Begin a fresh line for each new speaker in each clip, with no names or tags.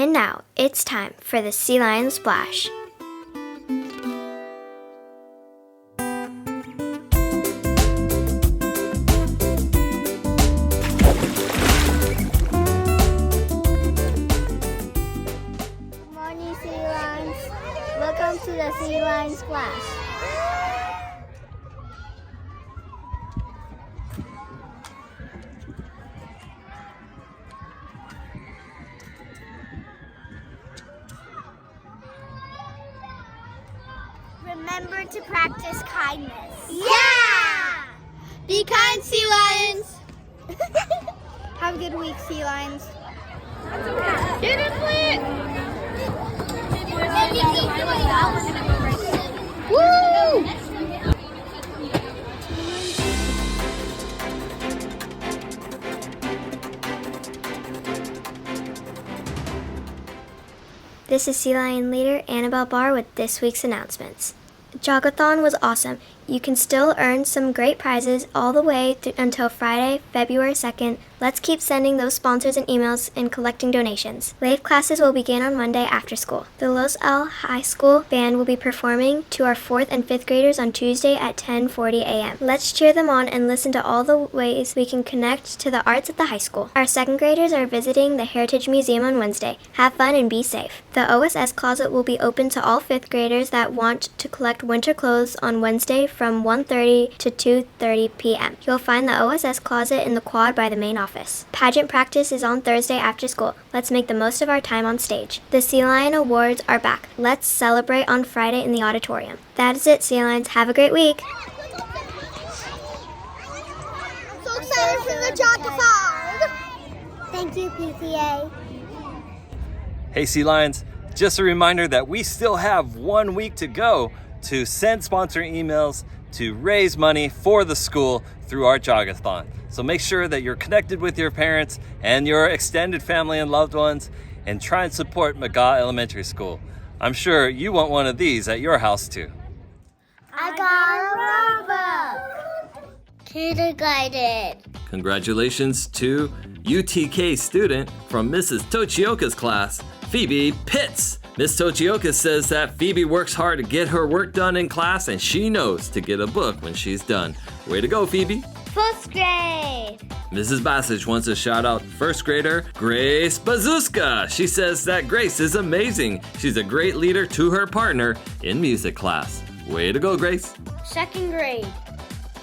And now, it's time for the Sea Lion Splash.
Good morning, Sea Lions. Welcome to the Sea Lion Splash. Remember to practice kindness. Yeah! Be kind, Sea Lions. Have a good week, Sea Lions.
Get it, Flint!
Woo!
This is Sea Lion leader Annabelle Barr with this week's announcements. Jogathon was awesome. You can still earn some great prizes all the way until Friday, February 2nd. Let's keep sending those sponsors and emails and collecting donations. Lave classes will begin on Monday after school. The Los El High School band will be performing to our 4th and 5th graders on Tuesday at 10:40 a.m. Let's cheer them on and listen to all the ways we can connect to the arts at the high school. Our 2nd graders are visiting the Heritage Museum on Wednesday. Have fun and be safe. The OSS closet will be open to all 5th graders that want to collect winter clothes on Wednesday from 1:30 to 2:30 p.m. You'll find the OSS closet in the quad by the main office. Pageant practice is on Thursday after school. Let's make the most of our time on stage. The Sea Lion Awards are back. Let's celebrate on Friday in the auditorium. That is it, Sea Lions. Have a great week.
So excited for the Jogathon. Thank you, PTA.
Hey Sea Lions, just a reminder that we still have 1 week to go to send sponsor emails to raise money for the school through our Jogathon. So make sure that you're connected with your parents and your extended family and loved ones and try and support McGaw Elementary School. I'm sure you want one of these at your house too.
I got a Robux. Kindergarten.
Congratulations to UTK student from Mrs. Tochioka's class, Phoebe Pitts. Miss Tochioka says that Phoebe works hard to get her work done in class and she knows to get a book when she's done. Way to go, Phoebe.
4th grade.
Mrs. Bassage wants to shout out 1st grader Grace Bazuska. She says that Grace is amazing. She's a great leader to her partner in music class. Way to go, Grace.
2nd grade.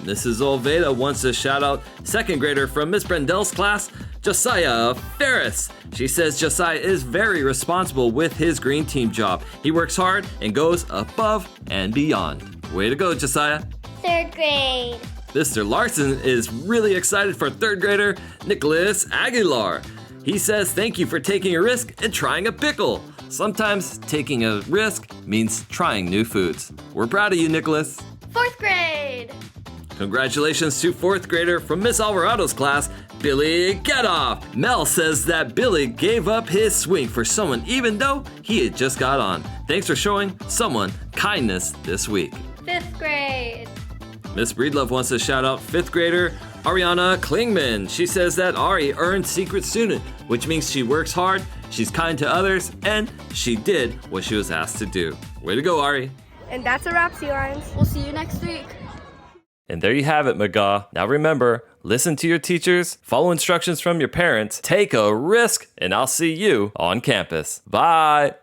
Mrs. Olveda wants to shout out 2nd grader from Miss Brendel's class, Josiah Ferris. She says Josiah is very responsible with his green team job. He works hard and goes above and beyond. Way to go, Josiah.
3rd grade.
Mr. Larson is really excited for 3rd grader Nicholas Aguilar. He says thank you for taking a risk and trying a pickle. Sometimes taking a risk means trying new foods. We're proud of you, Nicholas.
4th grade!
Congratulations to 4th grader from Miss Alvarado's class, Billy Getoff. Mel says that Billy gave up his swing for someone even though he had just got on. Thanks for showing someone kindness this week.
5th grade!
Miss Breedlove wants to shout out 5th grader Ariana Klingman. She says that Ari earned Secret Student, which means she works hard, she's kind to others, and she did what she was asked to do. Way to go, Ari.
And that's a wrap, Sea Lions. We'll see you next week.
And there you have it, McGaw. Now remember, listen to your teachers, follow instructions from your parents, take a risk, and I'll see you on campus. Bye.